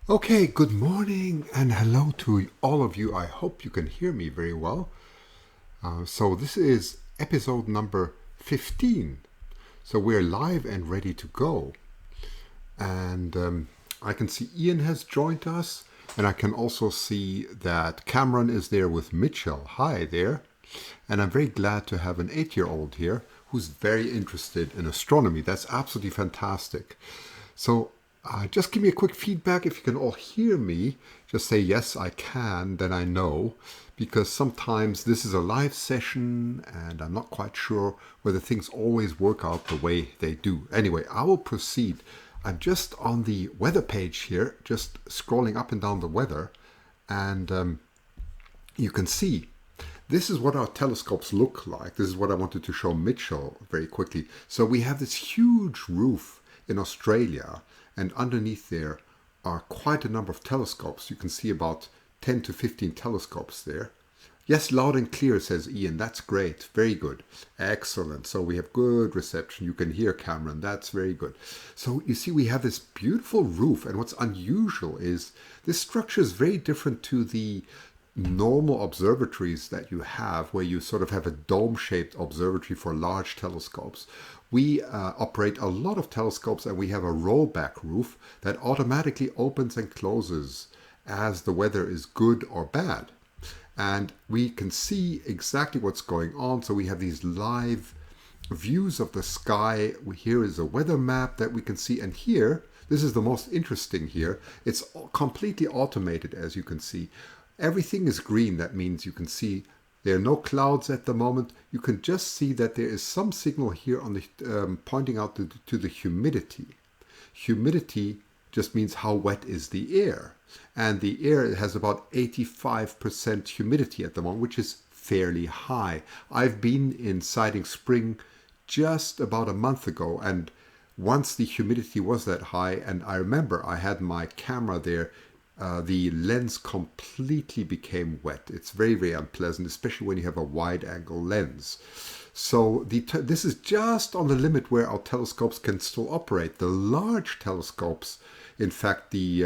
Okay, good morning and hello to all of you. I hope you can hear me very well. So, this is episode number 15. So, we're live and ready to go. And I can see Ian has joined us, and I can also see that Cameron is there with Mitchell. Hi there. And I'm very glad to have an 8-year-old here who's very interested in astronomy. That's absolutely fantastic. So, just give me a quick feedback if you can all hear me. Just say yes, I can, then I know. Because sometimes this is a live session and I'm not quite sure whether things always work out the way they do. Anyway, I will proceed. I'm just on the weather page here, just scrolling up and down the weather, and you can see this is what our telescopes look like. This is what I wanted to show Mitchell very quickly. So we have this huge roof in Australia, and underneath there are quite a number of telescopes. You can see about 10 to 15 telescopes there. Yes, loud and clear, says Ian. That's great. Very good. Excellent. So we have good reception. You can hear Cameron. That's very good. So you see, we have this beautiful roof. And what's unusual is this structure is very different to the normal observatories that you have, where you sort of have a dome-shaped observatory for large telescopes. We operate a lot of telescopes and we have a rollback roof that automatically opens and closes as the weather is good or bad. And we can see exactly what's going on. So we have these live views of the sky. Here is a weather map that we can see. And here, this is the most interesting here. It's completely automated, as you can see. Everything is green. That means you can see there are no clouds at the moment. You can just see that there is some signal here on the pointing out to the humidity. Humidity just means how wet is the air. And the air has about 85% humidity at the moment, which is fairly high. I've been in Siding Spring just about a month ago, and once the humidity was that high, and I remember I had my camera there, the lens completely became wet. It's very, very unpleasant, especially when you have a wide angle lens. So this is just on the limit where our telescopes can still operate. The large telescopes, in fact, the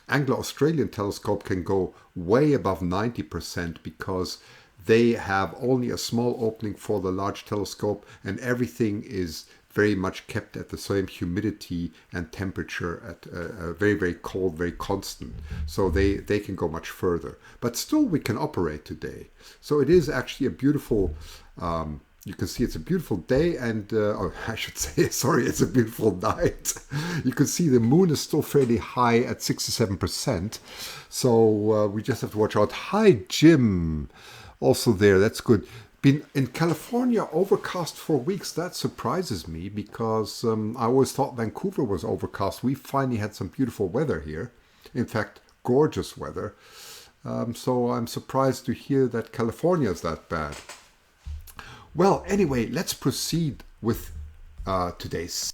Anglo-Australian telescope can go way above 90% because they have only a small opening for the large telescope and everything is very much kept at the same humidity and temperature at very, very cold, very constant. So they can go much further. But still we can operate today. So it is actually a beautiful, you can see it's a beautiful day and, or I should say, sorry, it's a beautiful night. You can see the moon is still fairly high at 67%. So we just have to watch out. Hi, Jim. Also there, that's good. Been in California overcast for weeks. That surprises me because I always thought Vancouver was overcast. We finally had some beautiful weather here. In fact, gorgeous weather. So I'm surprised to hear that California is that bad. Well, anyway, let's proceed with today's.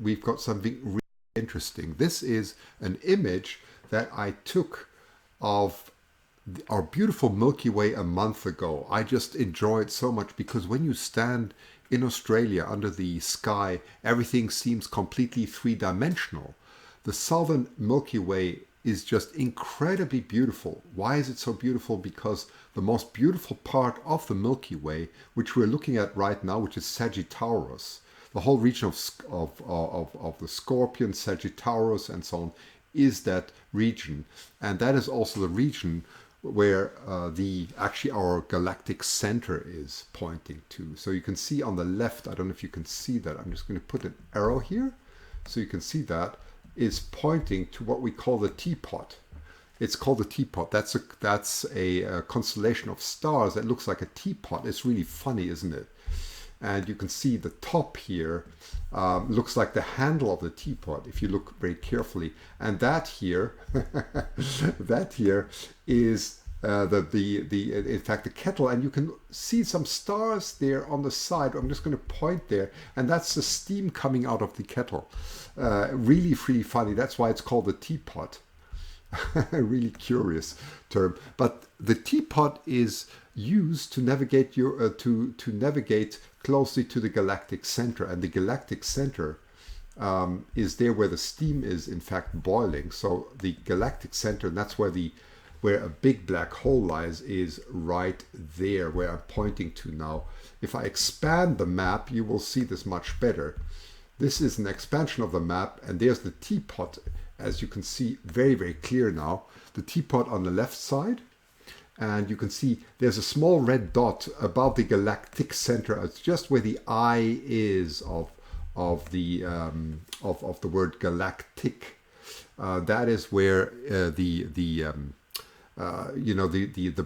We've got something really interesting. This is an image that I took of our beautiful Milky Way a month ago. I just enjoy it so much because when you stand in Australia under the sky, everything seems completely three-dimensional. The southern Milky Way is just incredibly beautiful. Why is it so beautiful? Because the most beautiful part of the Milky Way, which we're looking at right now, which is Sagittarius, the whole region of the Scorpion, Sagittarius, and so on, is that region. And that is also the region where actually our galactic center is pointing to. So you can see on the left, I don't know if you can see that, I'm just going to put an arrow here so you can see that, is pointing to what we call the teapot. It's called the teapot. That's a constellation of stars that looks like a teapot. It's really funny, isn't it? And you can see the top here looks like the handle of the teapot if you look very carefully. And that here, that here is in fact the kettle, and you can see some stars there on the side. I'm just going to point there, and that's the steam coming out of the kettle. Really, really funny. That's why it's called the teapot. A really curious term. But the teapot is used to navigate to navigate closely to the galactic center, and the galactic center is there where the steam is in fact boiling. So the galactic center, and that's where a big black hole lies, is right there where I'm pointing to now. If I expand the map, you will see this much better. This is an expansion of the map, and there's the teapot, as you can see very, very clear now. The teapot on the left side, and you can see there's a small red dot above the galactic center. It's just where the eye is of the word galactic. That is where the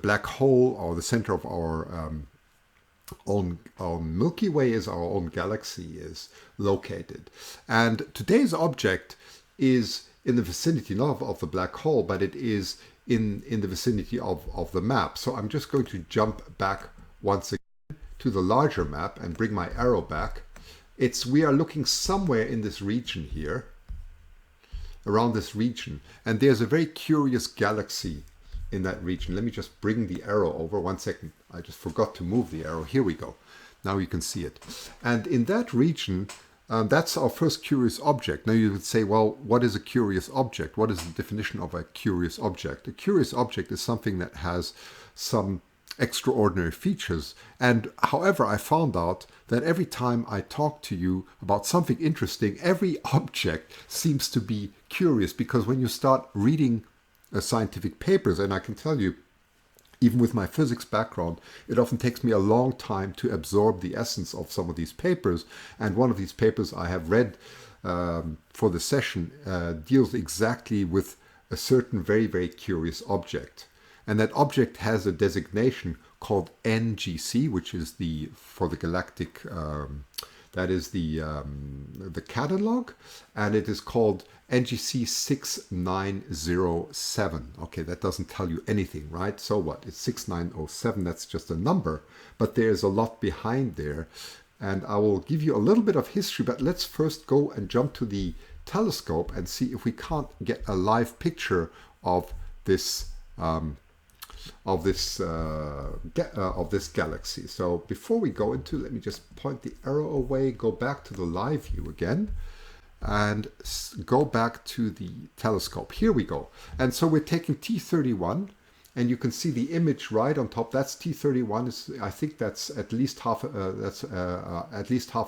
black hole, or the center of our own Milky Way, is, our own galaxy is located. And today's object is in the vicinity, not of the black hole, but it is in the vicinity of the map. So I'm just going to jump back once again to the larger map and bring my arrow back. We are looking somewhere in this region here, around this region, and there's a very curious galaxy in that region. Let me just bring the arrow over. 1 second. I just forgot to move the arrow. Here we go. Now you can see it. And in that region, that's our first curious object. Now you would say, well, what is a curious object? What is the definition of a curious object? A curious object is something that has some extraordinary features. And however, I found out that every time I talk to you about something interesting, every object seems to be curious, because when you start reading scientific papers, and I can tell you, even with my physics background, it often takes me a long time to absorb the essence of some of these papers. And one of these papers I have read for the session deals exactly with a certain very, very curious object. And that object has a designation called NGC, which is for the galactic, that is the catalog, and it is called NGC 6907. Okay, that doesn't tell you anything, right? So what? It's 6907, that's just a number, but there's a lot behind there. And I will give you a little bit of history, but let's first go and jump to the telescope and see if we can't get a live picture of this galaxy. So before we go into, let me just point the arrow away, go back to the live view again, and go back to the telescope. Here we go. And so we're taking T31, and you can see the image right on top. That's T31. I think that's at least half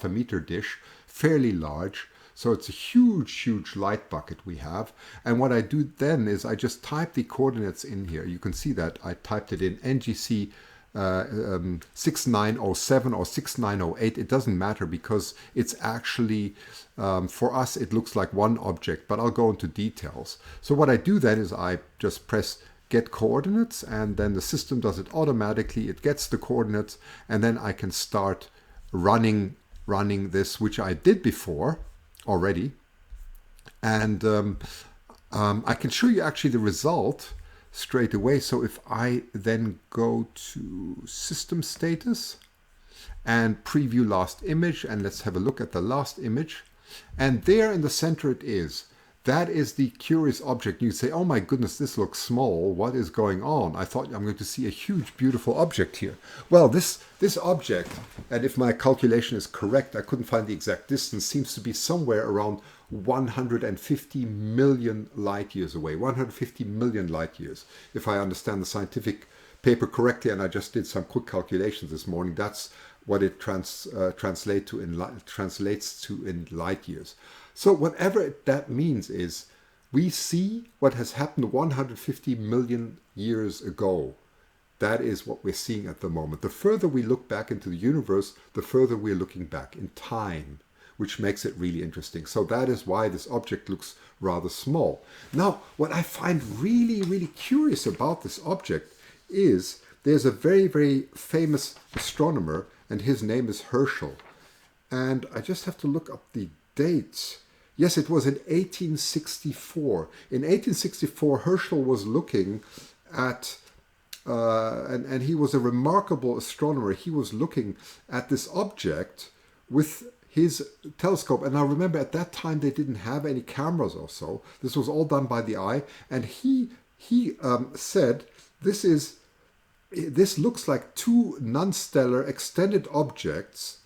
a meter dish, fairly large. So it's a huge, huge light bucket we have. And what I do then is I just type the coordinates in here. You can see that I typed it in NGC 6907 or 6908. It doesn't matter, because it's actually, for us, it looks like one object, but I'll go into details. So what I do then is I just press get coordinates, and then the system does it automatically. It gets the coordinates, and then I can start running this, which I did before already, and I can show you actually the result straight away. So if I then go to system status and preview last image, and let's have a look at the last image, and there in the center it is. That is the curious object. You say, oh my goodness, this looks small. What is going on? I thought I'm going to see a huge, beautiful object here. Well, this object, and if my calculation is correct, I couldn't find the exact distance, seems to be somewhere around 150 million light years away. 150 million light years. If I understand the scientific paper correctly, and I just did some quick calculations this morning, that's what it translates to in light years. So whatever that means is, we see what has happened 150 million years ago. That is what we're seeing at the moment. The further we look back into the universe, the further we're looking back in time, which makes it really interesting. So that is why this object looks rather small. Now, what I find really, really curious about this object is there's a very, very famous astronomer, and his name is Herschel. And I just have to look up the dates. Yes, it was in 1864. In 1864, Herschel was looking at, and he was a remarkable astronomer. He was looking at this object with his telescope. And now remember, at that time, they didn't have any cameras or so. This was all done by the eye. And he said, this looks like two non-stellar extended objects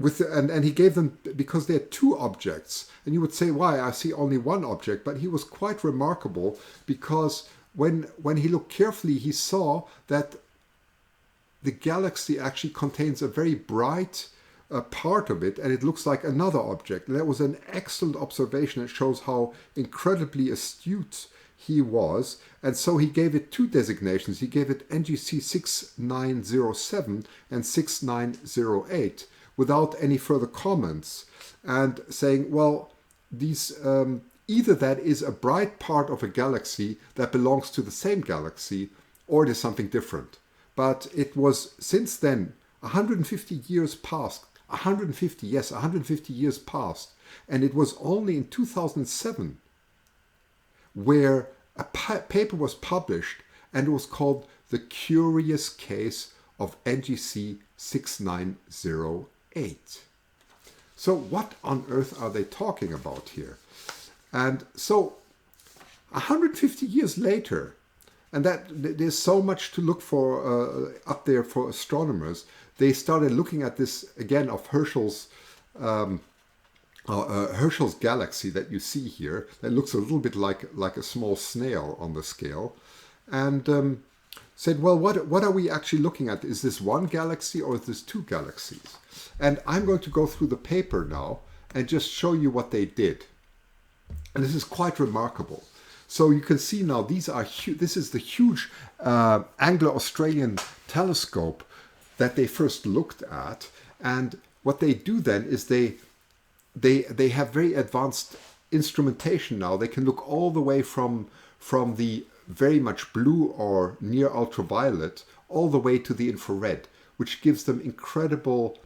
and he gave them, because they're two objects, and you would say, why? I see only one object. But he was quite remarkable, because when he looked carefully, he saw that the galaxy actually contains a very bright part of it, and it looks like another object. And that was an excellent observation. It shows how incredibly astute he was. And so he gave it two designations. He gave it NGC 6907 and 6908 without any further comments, and saying, well, these either that is a bright part of a galaxy that belongs to the same galaxy, or it is something different. But it was, since then, 150 years passed. 150 years passed. And it was only in 2007 where a paper was published, and it was called The Curious Case of NGC 6908. So what on earth are they talking about here? And so 150 years later, and that there's so much to look for up there for astronomers, they started looking at this again of Herschel's galaxy that you see here. That looks a little bit like a small snail on the scale, and said, well, what are we actually looking at? Is this one galaxy or is this two galaxies? And I'm going to go through the paper now and just show you what they did. And this is quite remarkable. So you can see now, these are this is the huge Anglo-Australian telescope that they first looked at. And what they do then is they have very advanced instrumentation now. They can look all the way from the very much blue or near ultraviolet all the way to the infrared, which gives them incredible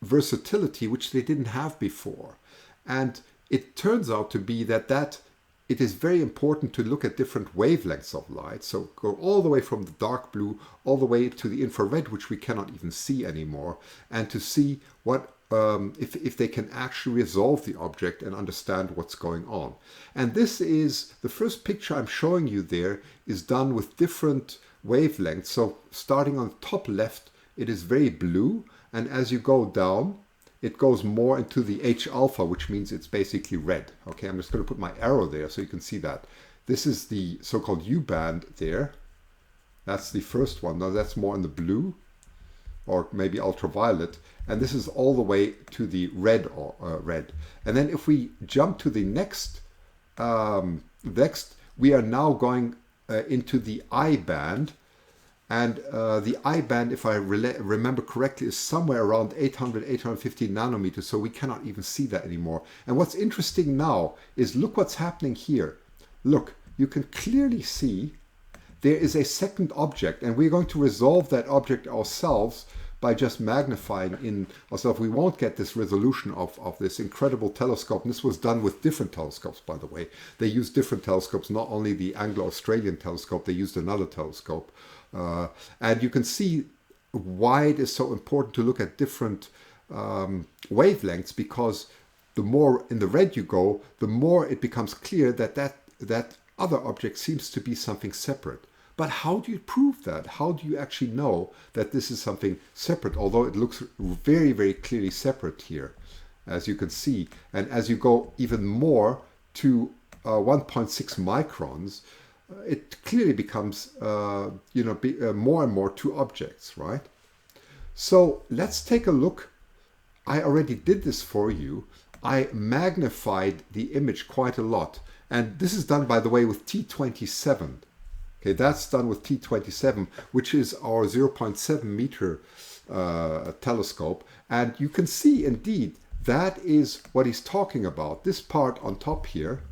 versatility, which they didn't have before. And it turns out to be that it is very important to look at different wavelengths of light. So go all the way from the dark blue all the way to the infrared, which we cannot even see anymore, and to see what if they can actually resolve the object and understand what's going on. And this is the first picture I'm showing you there is done with different wavelengths. So starting on the top left, it is very blue, and as you go down, it goes more into the H alpha, which means it's basically red. Okay, I'm just going to put my arrow there so you can see that. This is the so-called U band there. That's the first one. Now that's more in the blue, or maybe ultraviolet, and this is all the way to the red. Red. And then if we jump to the next, we are now going into the I band, and the I band, if I remember correctly, is somewhere around 850 nanometers, so we cannot even see that anymore. And what's interesting now is look what's happening here. Look, you can clearly see there is a second object, and we're going to resolve that object ourselves by just magnifying in ourselves. We won't get this resolution of this incredible telescope. And this was done with different telescopes, by the way. They used different telescopes, not only the Anglo-Australian telescope, they used another telescope. And you can see why it is so important to look at different wavelengths, because the more in the red you go, the more it becomes clear that other object seems to be something separate. But how do you prove that? How do you actually know that this is something separate, although it looks very, very clearly separate here, as you can see. And as you go even more to 1.6 microns, it clearly becomes more and more two objects, right? So let's take a look. I already did this for you. I magnified the image quite a lot. And this is done, by the way, with T27. Okay, that's done with T27, which is our 0.7 meter telescope. And you can see, indeed, that is what he's talking about. This part on top here,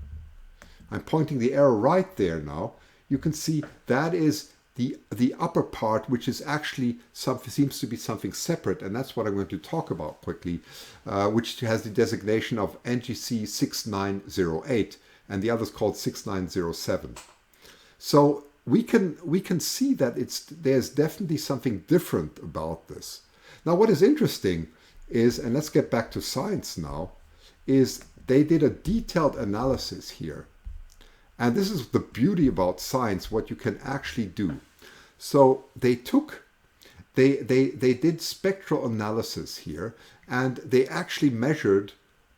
I'm pointing the arrow right there now. You can see that is the upper part, which is actually seems to be something separate. And that's what I'm going to talk about quickly, which has the designation of NGC 6908. And the other is called 6907. So we can see that there's definitely something different about this. Now, what is interesting is, and let's get back to science now, is they did a detailed analysis here. And this is the beauty about science, what you can actually do. So they took they did spectral analysis here, and they actually measured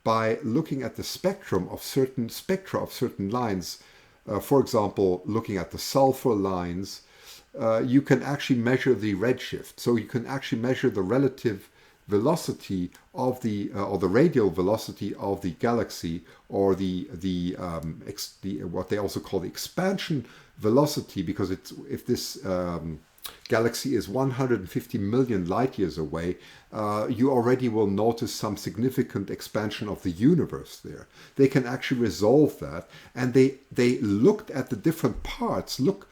by looking at the spectra of certain lines. For example, looking at the sulfur lines, you can actually measure the redshift. So you can actually measure the relative velocity of the or the radial velocity of the galaxy, or the what they also call the expansion velocity, because it's if this galaxy is 150 million light years away, you already will notice some significant expansion of the universe there. They can actually resolve that, and they looked at the different parts. Look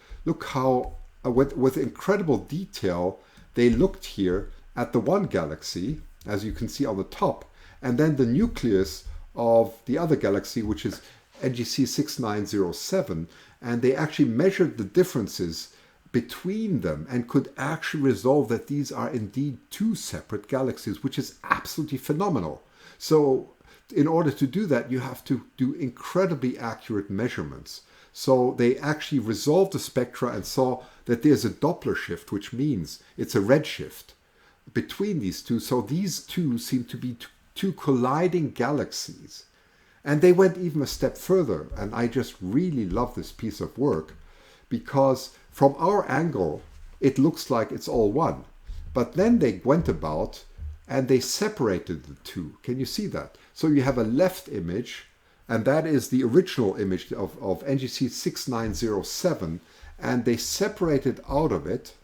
how with incredible detail they looked here at the one galaxy, as you can see on the top, and then the nucleus of the other galaxy, which is NGC 6907, and they actually measured the differences between them and could actually resolve that these are indeed two separate galaxies, which is absolutely phenomenal. So in order to do that, you have to do incredibly accurate measurements. So they actually resolved the spectra and saw that there's a Doppler shift, which means it's a redshift between these two. So these two seem to be two colliding galaxies. And they went even a step further, and I just really love this piece of work, because from our angle, it looks like it's all one. But then they went about and they separated the two. Can you see that? So you have a left image, and that is the original image of NGC 6907, and they separated out of it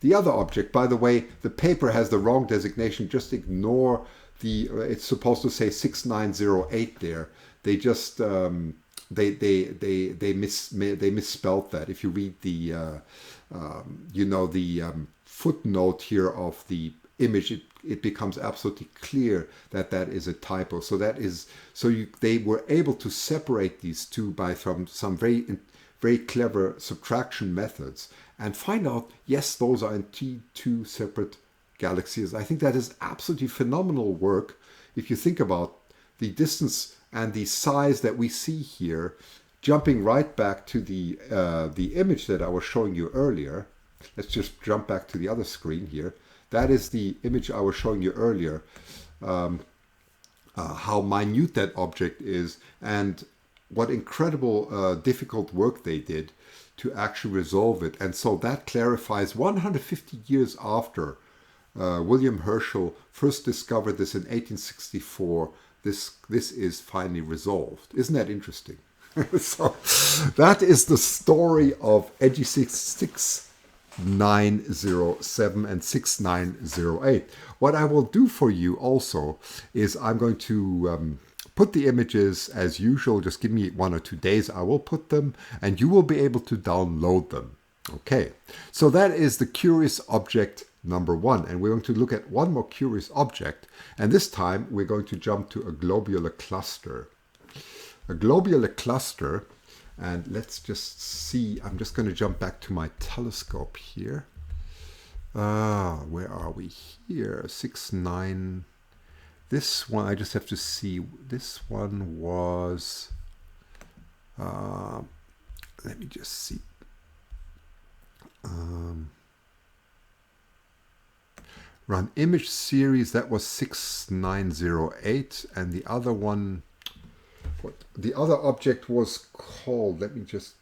the other object. By the way, the paper has the wrong designation. Just ignore the, it's supposed to say 6908 there. They just, they misspelled that. If you read the footnote here of the image, it becomes absolutely clear that that is a typo. So that is they were able to separate these two by some very clever subtraction methods and find out, yes, those are indeed two separate galaxies. I think that is absolutely phenomenal work. If you think about the distance and the size that we see here, jumping right back to the image that I was showing you earlier. Let's just jump back to the other screen here. That is the image I was showing you earlier, how minute that object is, and what incredible difficult work they did to actually resolve it. And so that clarifies 150 years after William Herschel first discovered this in 1864, this is finally resolved. Isn't that interesting? So that is the story of NGC 6907 and 6908. What I will do for you also is I'm going to put the images as usual. Just give me 1 or 2 days. I will put them and you will be able to download them. Okay, so that is the curious object number 1. And we're going to look at one more curious object. And this time we're going to jump to a globular cluster. A globular cluster, and let's just see. I'm just going to jump back to my telescope here. Where are we here? 69. This one, I just have to see. This one was, let me just see. Run image series, that was 6908, and the other one, what the other object was called, let me just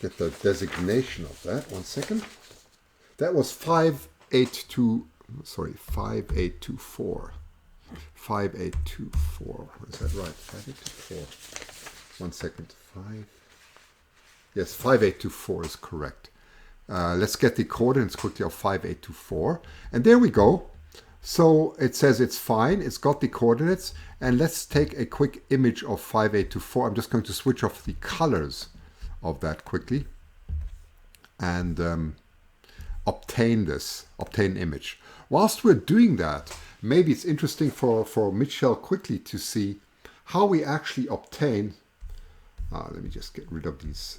get the designation of that. 1 second. That was 5824. 5824. Is that right? 5824. 1 second. Yes, 5824 is correct. Let's get the coordinates quickly of 5824. And there we go. So it says it's fine. It's got the coordinates. And let's take a quick image of 5824. I'm just going to switch off the colors of that quickly and obtain image. Whilst we're doing that, maybe it's interesting for Mitchell quickly to see how we actually obtain. Let me just get rid of these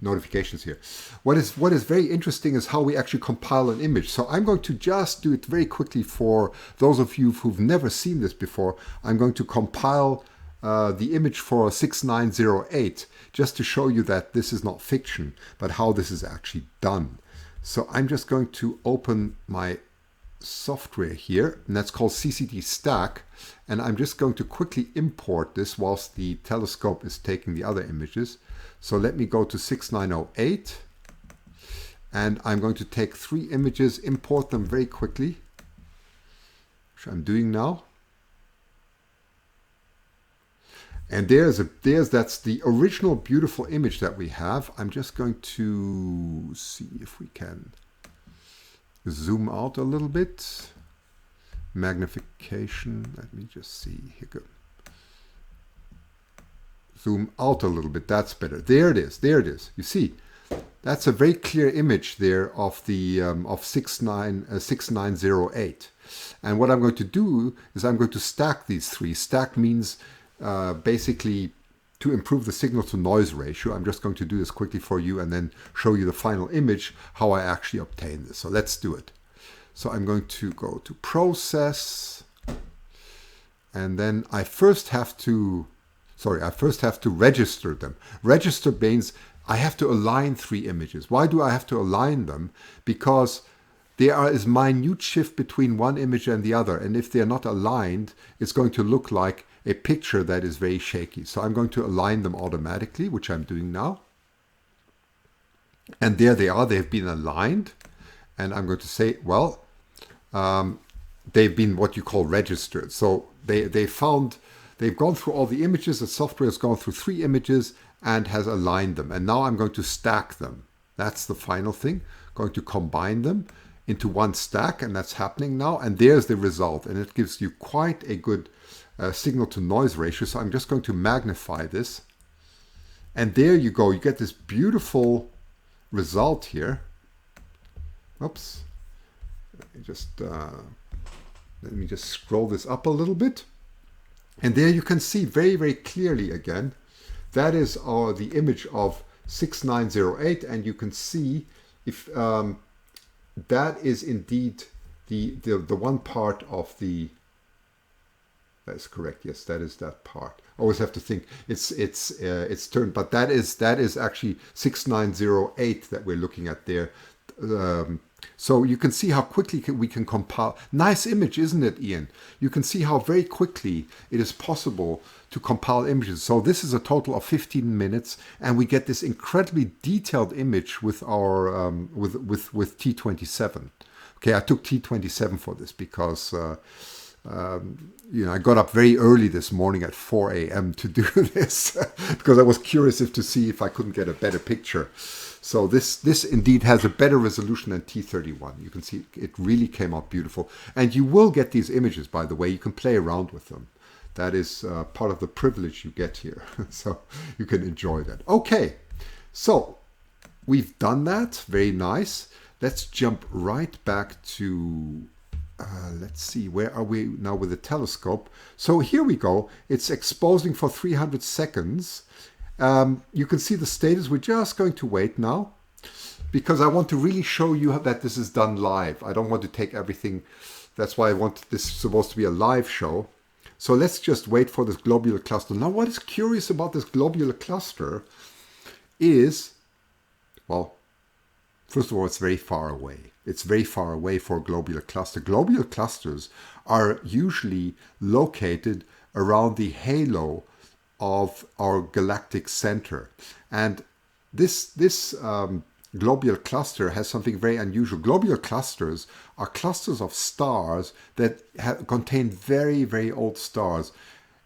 notifications here. What is very interesting is how we actually compile an image. So I'm going to just do it very quickly for those of you who've never seen this before. I'm going to compile the image for 6908, just to show you that this is not fiction, but how this is actually done. So I'm just going to open my software here, and that's called CCD Stack, and I'm just going to quickly import this whilst the telescope is taking the other images. So let me go to 6908, and I'm going to take 3 images, import them very quickly, which I'm doing now. And that's the original beautiful image that we have. I'm just going to see if we can zoom out a little bit. Magnification, let me just see. Here go. Zoom out a little bit, that's better. There it is, there it is. You see, that's a very clear image there of the of 6908. And what I'm going to do is I'm going to stack these 3. Stack means basically to improve the signal to noise ratio. I'm just going to do this quickly for you and then show you the final image, how I actually obtain this. So let's do it. So I'm going to go to process, and then I first have to register them. Register means I have to align 3 images. Why do I have to align them? Because there is minute shift between one image and the other, and if they're not aligned, it's going to look like a picture that is very shaky. So I'm going to align them automatically, which I'm doing now. And there they are, they've been aligned. And I'm going to say, well, they've been what you call registered. So they've gone through all the images, the software has gone through 3 images and has aligned them. And now I'm going to stack them. That's the final thing. Going to combine them into one stack, and that's happening now. And there's the result. And it gives you quite a good signal to noise ratio. So I'm just going to magnify this. And there you go. You get this beautiful result here. Oops. Let me just scroll this up a little bit. And there you can see very, very clearly again, that is the image of 6908. And you can see if that is indeed the one part of the, that is correct. Yes, that is that part. I always have to think it's turned, but that is actually 6908 that we're looking at there. So you can see how quickly we can compile. Nice image, isn't it, Ian? You can see how very quickly it is possible to compile images. So this is a total of 15 minutes, and we get this incredibly detailed image with our with T27. Okay, I took T27 for this because I got up very early this morning at 4 a.m. to do this because I was curious to see if I couldn't get a better picture. So this indeed has a better resolution than T31. You can see it really came out beautiful. And you will get these images, by the way. You can play around with them. That is part of the privilege you get here. So you can enjoy that. Okay, so we've done that. Very nice. Let's jump right back to, let's see, where are we now with the telescope? So here we go. It's exposing for 300 seconds. You can see the status. We're just going to wait now because I want to really show you that this is done live. I don't want to take everything. That's why I want this supposed to be a live show. So let's just wait for this globular cluster. Now, what is curious about this globular cluster is, well, first of all, it's very far away. It's very far away for a globular cluster. Globular clusters are usually located around the halo of our galactic center. And this globular cluster has something very unusual. Globular clusters are clusters of stars that contain very, very old stars.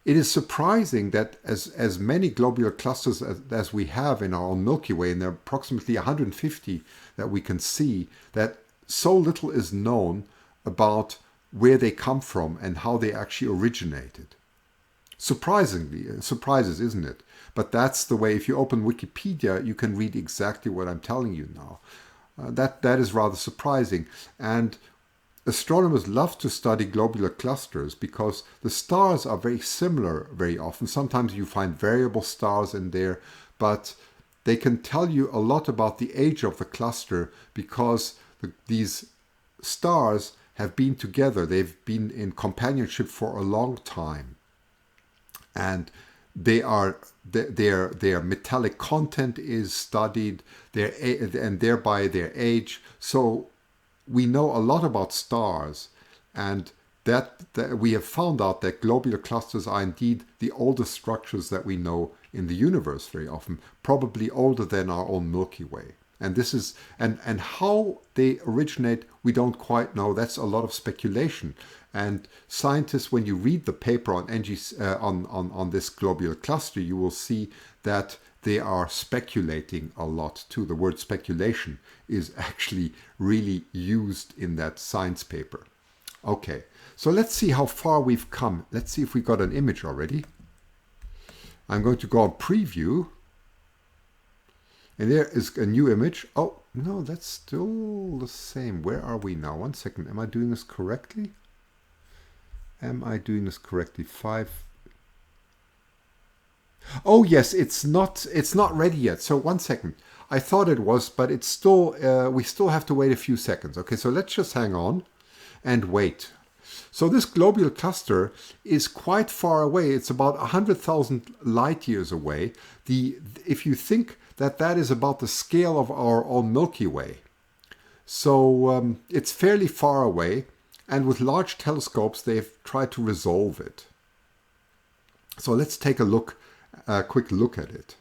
It is surprising that as many globular clusters as we have in our own Milky Way, and there are approximately 150 that we can see, that so little is known about where they come from and how they actually originated. Surprisingly, it surprises, isn't it? But that's the way. If you open Wikipedia, you can read exactly what I'm telling you now. That is rather surprising. And astronomers love to study globular clusters because the stars are very similar very often. Sometimes you find variable stars in there, but they can tell you a lot about the age of the cluster because these stars have been together. They've been in companionship for a long time. And they are their metallic content is studied, and thereby their age. So we know a lot about stars, and that we have found out that globular clusters are indeed the oldest structures that we know in the universe very often, probably older than our own Milky Way. And this is and how they originate, we don't quite know. That's a lot of speculation. And scientists, when you read the paper on on this globular cluster, you will see that they are speculating a lot too. The word speculation is actually really used in that science paper. Okay, so let's see how far we've come. Let's see if we got an image already. I'm going to go on preview. And there is a new image. Oh, no, that's still the same. Where are we now? 1 second. Am I doing this correctly? Am I doing this correctly? 5. Oh, yes, it's not ready yet. So 1 second. I thought it was, but it's still, we still have to wait a few seconds. Okay, so let's just hang on and wait. So this globular cluster is quite far away. It's about 100,000 light years away. If you think that is about the scale of our own Milky Way. So it's fairly far away, and with large telescopes they've tried to resolve it. So let's take a quick look at it.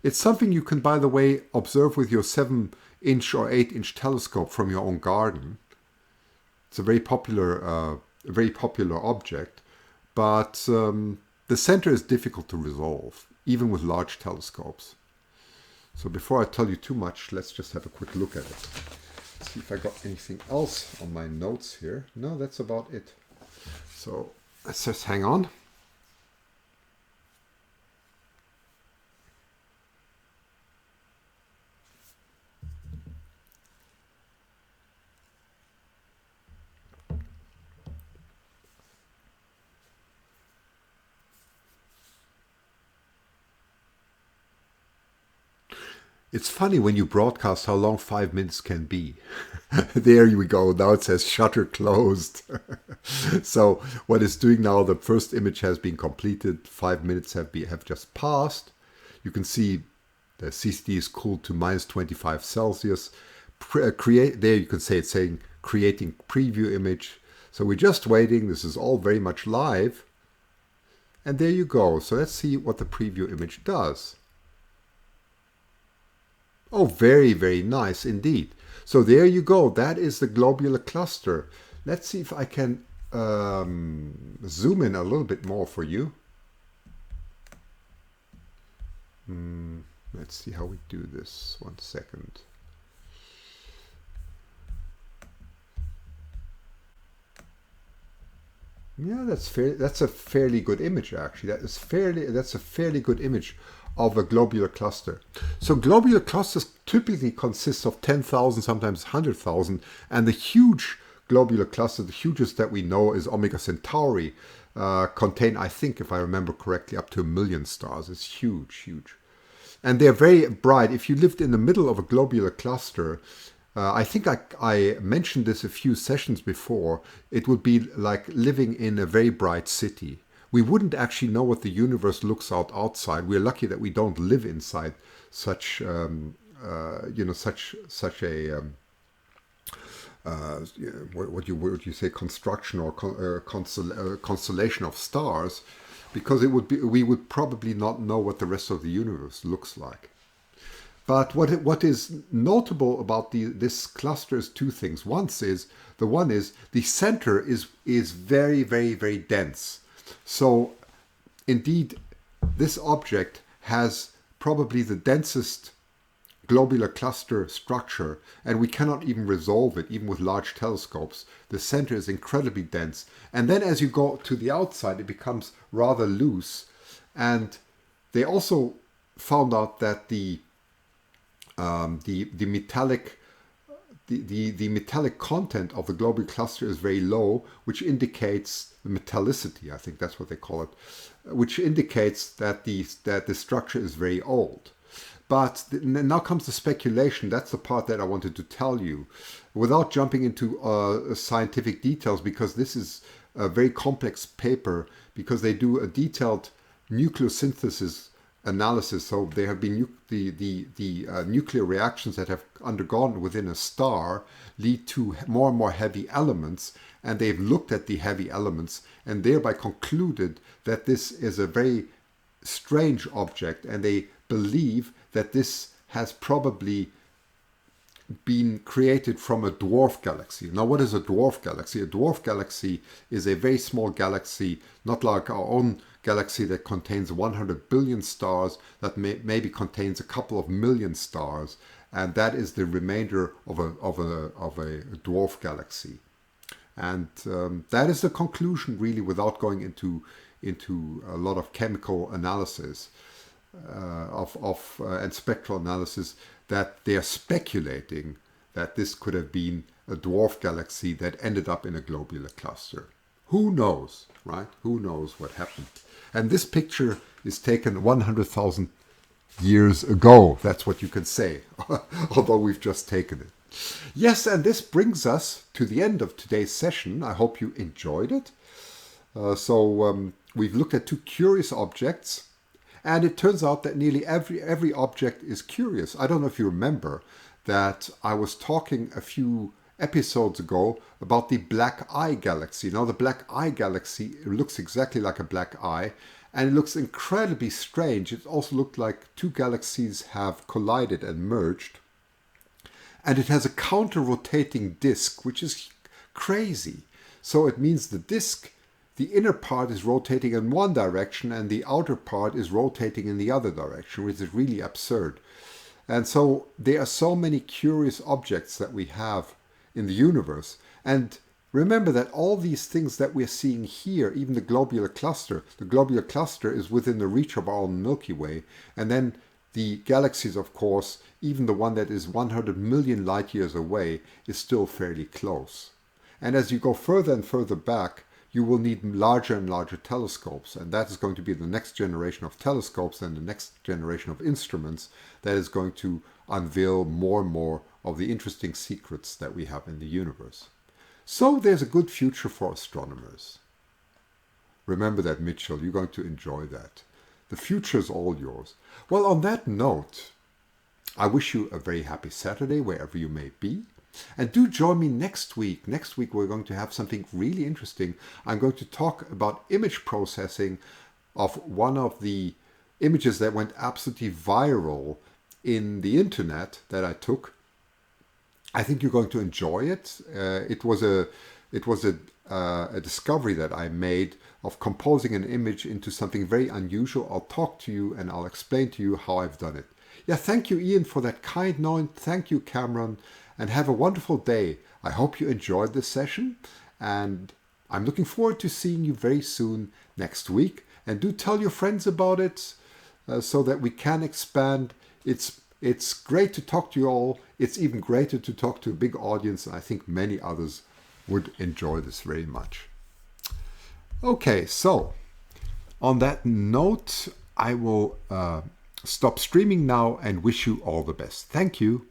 It's something you can, by the way, observe with your 7-inch or 8-inch telescope from your own garden. It's a very popular object, but the center is difficult to resolve, even with large telescopes. So before I tell you too much, let's just have a quick look at it. Let's see if I got anything else on my notes here. No, that's about it. So let's just hang on. It's funny when you broadcast how long 5 minutes can be. There we go. Now it says shutter closed. So what it's doing now, the first image has been completed. 5 minutes have just passed. You can see the CCD is cooled to minus 25 Celsius. There you can say it's saying creating preview image. So we're just waiting. This is all very much live. And there you go. So let's see what the preview image does. Oh, very, very nice indeed. So there you go. That is the globular cluster. Let's see if I can zoom in a little bit more for you. Let's see how we do this. 1 second. Yeah, that's a fairly good image actually. That's a fairly good image of a globular cluster. So globular clusters typically consist of 10,000, sometimes 100,000, and the huge globular cluster, the hugest that we know, is Omega Centauri, contain, I think, if I remember correctly, up to 1 million stars. It's huge, huge. And they're very bright. If you lived in the middle of a globular cluster, I think I mentioned this a few sessions before, it would be like living in a very bright city. We wouldn't actually know what the universe looks outside. We're lucky that we don't live inside such, such a what you say, construction or constellation of stars, because we would probably not know what the rest of the universe looks like. But what is notable about this cluster is two things. One is the center is very, very, very dense. So indeed, this object has probably the densest globular cluster structure, and we cannot even resolve it, even with large telescopes. The center is incredibly dense. And then as you go to the outside, it becomes rather loose. And they also found out that the metallic content of the globular cluster is very low, which indicates the metallicity, I think that's what they call it, which indicates that the structure is very old. But now comes the speculation. That's the part that I wanted to tell you, without jumping into scientific details, because this is a very complex paper, because they do a detailed nucleosynthesis analysis. So there have been the nuclear reactions that have undergone within a star lead to more and more heavy elements, and they've looked at the heavy elements and thereby concluded that this is a very strange object, and they believe that this has probably been created from a dwarf galaxy. Now, what is a dwarf galaxy? A dwarf galaxy is a very small galaxy, not like our own galaxy that contains 100 billion stars, that maybe contains a couple of million stars, and that is the remainder of a dwarf galaxy. And that is the conclusion, really, without going into a lot of chemical analysis and spectral analysis, that they are speculating that this could have been a dwarf galaxy that ended up in a globular cluster. Who knows, right? Who knows what happened? And this picture is taken 100,000 years ago. That's what you can say, although we've just taken it. Yes, and this brings us to the end of today's session. I hope you enjoyed it. We've looked at two curious objects, and it turns out that nearly every object is curious. I don't know if you remember that I was talking a few episodes ago about the black eye galaxy. Now, the black eye galaxy looks exactly like a black eye, and it looks incredibly strange. It also looked like two galaxies have collided and merged. And it has a counter-rotating disk, which is crazy. So it means the disk, the inner part is rotating in one direction and the outer part is rotating in the other direction, which is really absurd. And so there are so many curious objects that we have in the universe. And remember that all these things that we're seeing here, even the globular cluster is within the reach of our own Milky Way. And then the galaxies, of course, even the one that is 100 million light years away, is still fairly close. And as you go further and further back, you will need larger and larger telescopes, and that is going to be the next generation of telescopes and the next generation of instruments that is going to unveil more and more of the interesting secrets that we have in the universe. So there's a good future for astronomers. Remember that, Mitchell, you're going to enjoy that. The future is all yours. Well, on that note, I wish you a very happy Saturday, wherever you may be. And do join me next week. Next week we're going to have something really interesting. I'm going to talk about image processing of one of the images that went absolutely viral in the internet that I took. I think you're going to enjoy it. It was a discovery that I made of composing an image into something very unusual. I'll talk to you and I'll explain to you how I've done it. Yeah, thank you, Ian, for that kind note. Thank you, Cameron. And have a wonderful day. I hope you enjoyed this session, and I'm looking forward to seeing you very soon next week. And do tell your friends about it so that we can expand. It's great to talk to you all. It's even greater to talk to a big audience, and I think many others would enjoy this very much. Okay, so on that note, I will stop streaming now and wish you all the best. Thank you.